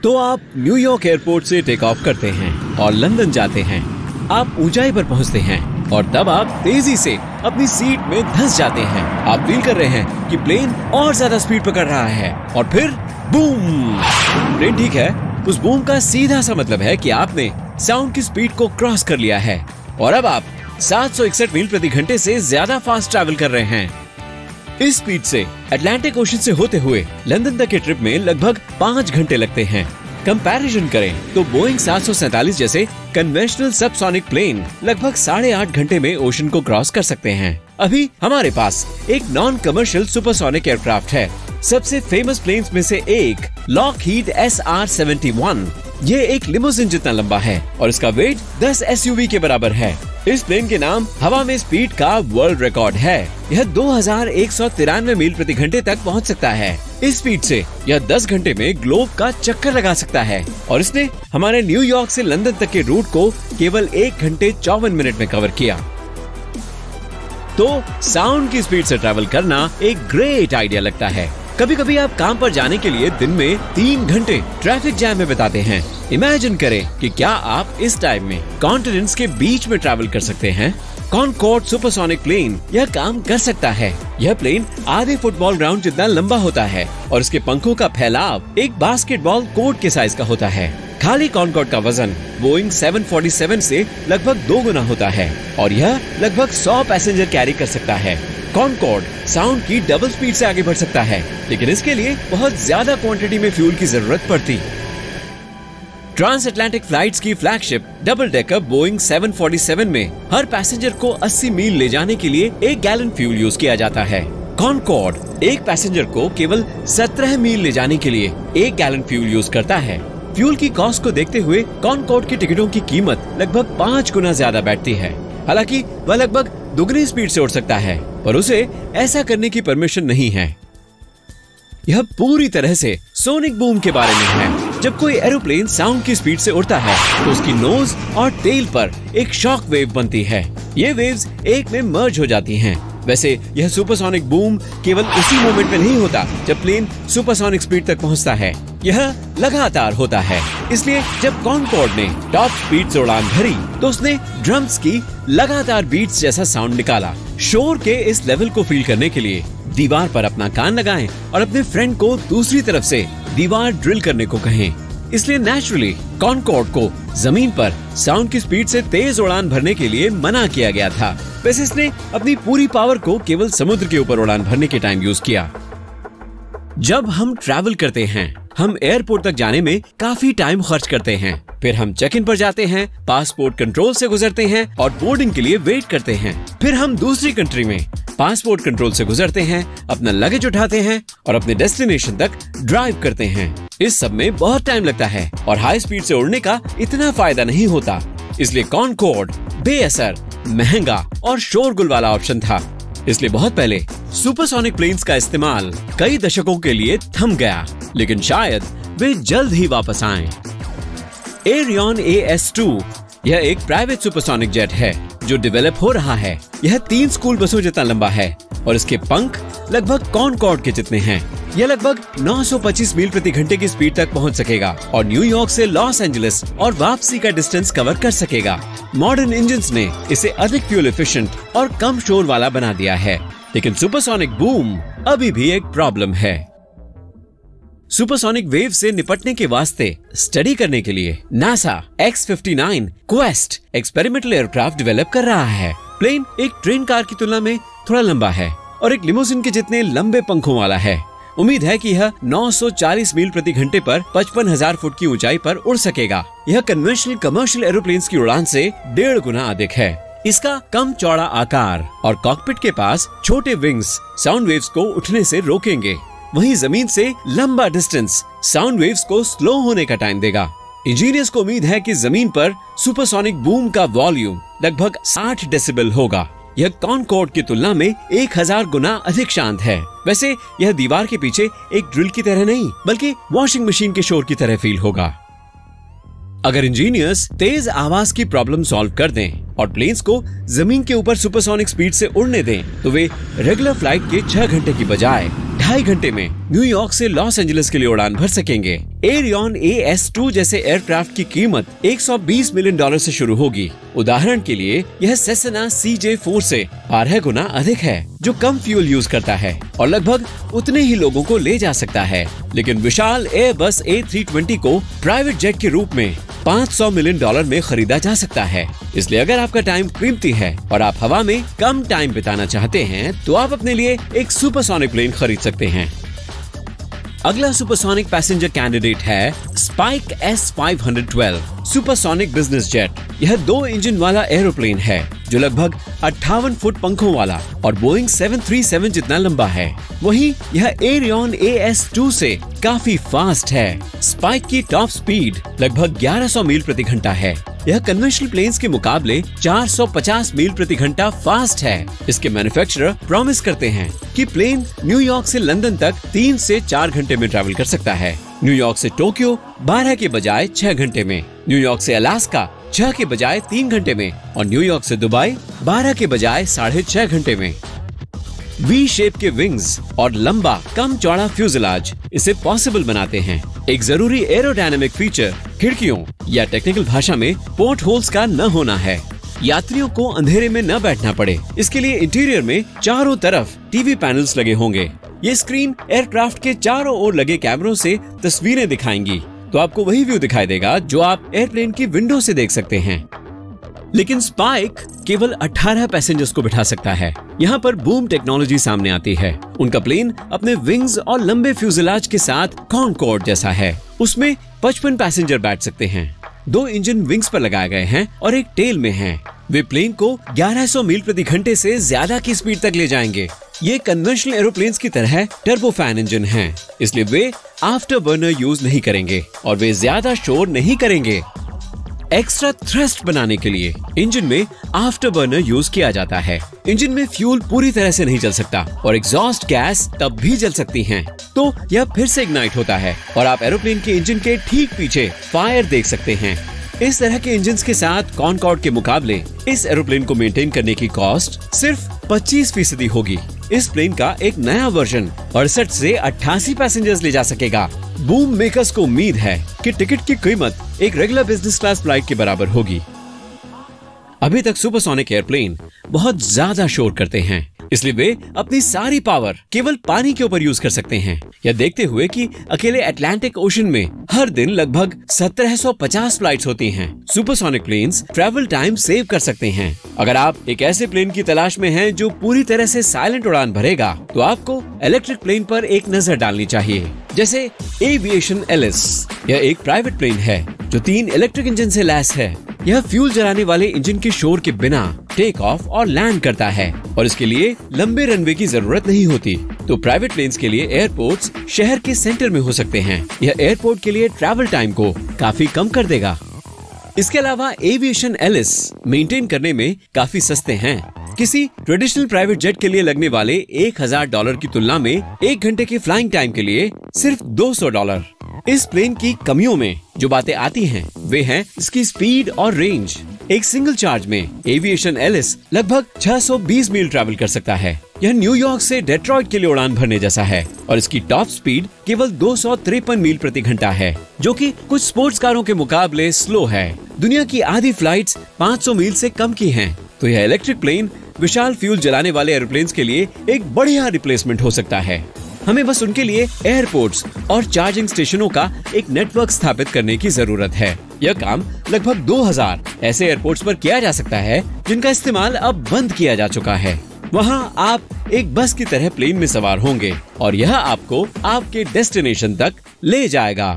तो आप New York airport से टेक ऑफ करते हैं और लंदन जाते हैं। आप ऊंचाई पर पहुंचते हैं और तब आप तेजी से अपनी सीट में धंस जाते हैं। आप फील कर रहे हैं कि प्लेन और ज्यादा स्पीड पकड़ रहा है और फिर बूम। प्लेन ठीक है, उस बूम का सीधा सा मतलब है कि आपने साउंड की स्पीड को क्रॉस कर लिया है और अब आप 761 मील प्रति घंटे से ज्यादा फास्ट ट्रैवल कर रहे हैं। इस स्पीड से अटलांटिक ओशन से होते हुए लंदन तक के ट्रिप में लगभग 5 घंटे लगते हैं। कंपैरिजन करें तो बोइंग 747 जैसे कन्वेंशनल सबसोनिक प्लेन लगभग 8.5 घंटे में ओशन को क्रॉस कर सकते हैं। अभी हमारे पास एक नॉन कमर्शियल सुपरसोनिक एयरक्राफ्ट है। सबसे फेमस प्लेन्स में से एक लॉकहीड SR-71। ये एक लिमोजिन जितना लंबा है और इसका वेट 10 SUV के बराबर है। इस प्लेन के नाम हवा में स्पीड का वर्ल्ड रिकॉर्ड है। यह 2193 मील प्रति घंटे तक पहुंच सकता है। इस स्पीड से यह 10 घंटे में ग्लोब का चक्कर लगा सकता है और इसने हमारे न्यूयॉर्क से लंदन तक के रूट को केवल 1 घंटे 54 मिनट में कवर किया। तो साउंड की स्पीड से ट्रैवल करना एक ग्रेट आइडिया लगता है। कभी कभी आप काम पर जाने के लिए दिन में 3 घंटे ट्रैफिक जैम में बिताते हैं। इमेजिन करें कि क्या आप इस टाइम में कॉन्टिनेंट्स के बीच में ट्रैवल कर सकते हैं। कॉनकॉर्ड सुपरसोनिक प्लेन यह काम कर सकता है। यह प्लेन आधे फुटबॉल ग्राउंड जितना लंबा होता है और इसके पंखों का फैलाव एक बास्केटबॉल कोर्ट के साइज का होता है। खाली कॉनकॉर्ड का वजन बोइंग 747 से लगभग 2 गुना होता है और यह लगभग 100 पैसेंजर कैरी कर सकता है। कॉनकॉर्ड साउंड की डबल स्पीड से आगे बढ़ सकता है, लेकिन इसके लिए बहुत ज्यादा क्वांटिटी में फ्यूल की जरूरत पड़ती। ट्रांस अटलांटिक फ्लाइट्स की फ्लैगशिप डबल डेकर बोइंग 747 में हर पैसेंजर को 80 मील ले जाने के लिए 1 गैलन फ्यूल यूज किया जाता है। कॉनकॉर्ड एक पैसेंजर को केवल 17 मील ले जाने के लिए 1 गैलन फ्यूल यूज करता है। फ्यूल की कॉस्ट को देखते हुए कॉनकॉर्ड की टिकटों की कीमत लगभग 5 गुना ज्यादा बैठती है। हालांकि वह लगभग दुगनी स्पीड से उड़ सकता है, पर उसे ऐसा करने की परमिशन नहीं है। यह पूरी तरह से सोनिक बूम के बारे में है। जब कोई एरोप्लेन साउंड की स्पीड से उड़ता है तो उसकी नोज और टेल पर एक शॉक वेव बनती है। ये वेव्स एक में मर्ज हो जाती हैं। वैसे यह सुपरसोनिक बूम केवल उसी मोमेंट में नहीं होता जब प्लेन सुपरसोनिक स्पीड तक पहुंचता है। यह लगातार होता है। इसलिए जब कॉनकॉर्ड ने टॉप स्पीड से उड़ान भरी तो उसने ड्रम्स की लगातार बीट्स जैसा साउंड निकाला। शोर के इस लेवल को फील करने के लिए दीवार पर अपना कान लगाएं और अपने फ्रेंड को दूसरी तरफ से दीवार ड्रिल करने को कहें। इसलिए नेचुरली कॉनकॉर्ड को जमीन पर साउंड की स्पीड से तेज उड़ान भरने के लिए मना किया गया था। वैसे इसने अपनी पूरी पावर को केवल समुद्र के ऊपर उड़ान भरने के टाइम यूज किया। जब हम ट्रैवल करते हैं, हम एयरपोर्ट तक जाने में काफी टाइम खर्च करते हैं। फिर हम चेक इन पर जाते हैं, पासपोर्ट कंट्रोल से गुजरते हैं और बोर्डिंग के लिए वेट करते हैं। फिर हम दूसरी कंट्री में पासपोर्ट कंट्रोल से गुजरते हैं, अपना लगेज उठाते हैं और अपने डेस्टिनेशन तक ड्राइव करते हैं। इस सब में बहुत टाइम लगता है और हाई स्पीड से उड़ने का इतना फायदा नहीं होता। इसलिए कॉनकॉर्ड बेअसर, महंगा और शोरगुल वाला ऑप्शन था। इसलिए बहुत पहले सुपरसोनिक प्लेन्स का इस्तेमाल कई दशकों के लिए थम गया, लेकिन शायद वे जल्द ही वापस आएं। एरियन AS-2 यह एक प्राइवेट सुपरसोनिक जेट है जो डेवलप हो रहा है। यह 3 स्कूल बसों जितना लंबा है और इसके पंख लगभग कॉनकॉर्ड के जितने हैं। यह लगभग 925 मील प्रति घंटे की स्पीड तक पहुंच सकेगा और न्यूयॉर्क से लॉस एंजलिस और वापसी का डिस्टेंस कवर कर सकेगा। मॉडर्न इंजन्स ने इसे अधिक फ्यूल एफिशिएंट और कम शोर वाला बना दिया है, लेकिन सुपरसोनिक बूम अभी भी एक प्रॉब्लम है। सुपरसोनिक वेव से निपटने के वास्ते स्टडी करने के लिए NASA X-59 quest experimental aircraft develop कर रहा है। प्लेन एक ट्रेन कार की तुलना में थोड़ा लंबा है और एक लिमोजिन के जितने लंबे पंखों वाला है। उम्मीद है कि यह 940 मील प्रति घंटे पर 55,000 फुट की ऊंचाई पर उड़ सकेगा। यह कन्वेंशनल कमर्शियल एरोप्लेन्स की उड़ान से 1.5 गुना अधिक है। इसका कम चौड़ा आकार और कॉकपिट के पास छोटे विंग्स साउंड वेव्स को उठने से रोकेंगे। वहीं जमीन से लंबा डिस्टेंस साउंड वेव्स को स्लो होने का टाइम देगा। इंजीनियर्स को उम्मीद है कि जमीन पर सुपरसोनिक बूम का वॉल्यूम लगभग 60 डेसिबल होगा। यह कॉनकॉर्ड की तुलना में 1000 गुना अधिक शांत है। वैसे यह दीवार के पीछे एक ड्रिल की तरह नहीं बल्कि वॉशिंग मशीन के शोर की तरह फील होगा। अगर इंजीनियर्स तेज आवाज की प्रॉब्लम सॉल्व कर दें और प्लेन्स को जमीन के ऊपर सुपरसोनिक स्पीड से उड़ने दें तो वे रेगुलर फ्लाइट के 6 घंटे की बजाय 2.5 घंटे में न्यूयॉर्क से लॉस एंजलिस के लिए उड़ान भर सकेंगे। एरियन AS2 जैसे एयरक्राफ्ट की कीमत $120 मिलियन से शुरू होगी। उदाहरण के लिए यह सेसना CJ4 से 12 गुना अधिक है, जो कम फ्यूल यूज करता है और लगभग उतने ही लोगों को ले जा सकता है। लेकिन विशाल एयरबस A320 को प्राइवेट जेट के रूप में $500 मिलियन में खरीदा जा सकता है। इसलिए अगर आपका टाइम कीमती है और आप हवा में कम टाइम बिताना चाहते हैं तो आप अपने लिए एक सुपरसोनिक प्लेन खरीद सकते हैं। अगला सुपरसोनिक पैसेंजर कैंडिडेट है spike S512 supersonic business jet. यह 2 इंजन वाला एरोप्लेन है जो लगभग 58 फुट पंखों वाला और बोइंग 737 जितना लंबा है। वहीं यह एरियन AS2 से काफी फास्ट है। स्पाइक की टॉप स्पीड लगभग 1100 मील प्रति घंटा है। यह कन्वेंशनल प्लेन्स के मुकाबले 450 मील प्रति घंटा फास्ट है। इसके मैन्युफैक्चरर प्रॉमिस करते हैं कि प्लेन न्यूयॉर्क से लंदन तक 3 से 4 घंटे में ट्रैवल कर सकता है। न्यूयॉर्क से टोक्यो 12 के बजाय 6 घंटे में, न्यूयॉर्क से अलास्का 6 के बजाय 3 घंटे में और न्यूयॉर्क से दुबई 12 के बजाय 6.5 घंटे में। वी शेप के विंग्स और लंबा कम चौड़ा फ्यूजलाज इसे पॉसिबल बनाते हैं। एक जरूरी एरोडायनामिक फीचर खिड़कियों या टेक्निकल भाषा में पोर्ट होल्स का न होना है। यात्रियों को अंधेरे में न बैठना पड़े, इसके लिए इंटीरियर में चारों तरफ टीवी पैनल्स लगे होंगे। ये स्क्रीन एयरक्राफ्ट के चारों ओर लगे कैमरों से तस्वीरें दिखाएंगी, तो आपको वही व्यू दिखाई देगा जो आप एयरप्लेन की विंडो से देख सकते हैं। लेकिन स्पाइक केवल 18 पैसेंजर्स को बिठा सकता है। यहाँ पर बूम टेक्नोलॉजी सामने आती है। उनका प्लेन अपने विंग्स और लंबे फ्यूजलाज के साथ कॉनकॉर्ड जैसा है। उसमें 55 पैसेंजर बैठ सकते हैं। 2 इंजन विंग्स पर लगाए गए हैं और एक टेल में हैं। वे प्लेन को 1100 मील प्रति घंटे से ज्यादा की स्पीड तक ले जाएंगे। ये कन्वेंशनल एरोप्लेन्स की तरह टर्बोफैन इंजन हैं, इसलिए वे आफ्टर बर्नर यूज नहीं करेंगे और वे ज्यादा शोर नहीं करेंगे। एक्स्ट्रा थ्रस्ट बनाने के लिए इंजन में आफ्टर बर्नर यूज किया जाता है। इंजन में फ्यूल पूरी तरह से नहीं जल सकता और एग्जॉस्ट गैस तब भी जल सकती हैं, तो यह फिर से इग्नाइट होता है और आप एरोप्लेन के इंजन के ठीक पीछे फायर देख सकते हैं। इस तरह के इंजन्स के साथ कॉनकॉर्ड के मुकाबले इस एरोप्लेन को मेंटेन करने की कॉस्ट सिर्फ 25% होगी। इस प्लेन का एक नया वर्जन 68 से 88 पैसेंजर्स ले जा सकेगा। बूम मेकर्स को उम्मीद है कि टिकट की कीमत एक रेगुलर बिजनेस क्लास फ्लाइट के बराबर होगी। अभी तक सुपरसोनिक एयरप्लेन बहुत ज्यादा शोर करते हैं, इसलिए वे अपनी सारी पावर केवल पानी के ऊपर यूज कर सकते हैं। यह देखते हुए कि अकेले अटलांटिक ओशन में हर दिन लगभग 1750 फ्लाइट्स होती हैं, supersonic planes travel time save कर सकते हैं। अगर आप एक ऐसे प्लेन की तलाश में हैं जो पूरी तरह से साइलेंट उड़ान भरेगा, तो आपको इलेक्ट्रिक प्लेन पर एक नजर डालनी चाहिए, जैसे एविएशन एलिस। यह एक प्राइवेट प्लेन है जो 3 इलेक्ट्रिक इंजन से लैस है। यह फ्यूल जलाने वाले इंजन के शोर के बिना टेक ऑफ और लैंड करता है और इसके लिए लंबे रनवे की जरूरत नहीं होती। तो प्राइवेट प्लेन्स के लिए एयरपोर्ट्स शहर के सेंटर में हो सकते हैं। यह एयरपोर्ट के लिए ट्रैवल टाइम को काफी कम कर देगा। इसके अलावा एविएशन एलिस मेंटेन करने में काफी सस्ते हैं। किसी ट्रेडिशनल प्राइवेट जेट के लिए लगने वाले $1000 की तुलना में 1 घंटे के फ्लाइंग टाइम के लिए सिर्फ $200। इस प्लेन की कमियों में जो बातें आती हैं, वे हैं इसकी स्पीड और रेंज। एक सिंगल चार्ज में एविएशन एलिस लगभग 620 मील ट्रैवल कर सकता है। यह न्यूयॉर्क से डेट्रॉइट के लिए उड़ान भरने जैसा है और इसकी टॉप स्पीड केवल 253 मील प्रति घंटा है, जो कि कुछ स्पोर्ट्स कारों के मुकाबले स्लो है। दुनिया की आधी फ्लाइट्स 500 मील से कम की हैं, तो यह इलेक्ट्रिक प्लेन विशाल फ्यूल जलाने वाले एरोप्लेन्स के लिए एक बढ़िया रिप्लेसमेंट हो सकता है। हमें बस उनके लिए एयरपोर्ट्स और चार्जिंग स्टेशनों का एक नेटवर्क स्थापित करने की जरूरत है। यह काम लगभग 2000 ऐसे एयरपोर्ट्स पर किया जा सकता है जिनका इस्तेमाल अब बंद किया जा चुका है। वहां आप एक बस की तरह प्लेन में सवार होंगे और यह आपको आपके डेस्टिनेशन तक ले जाएगा।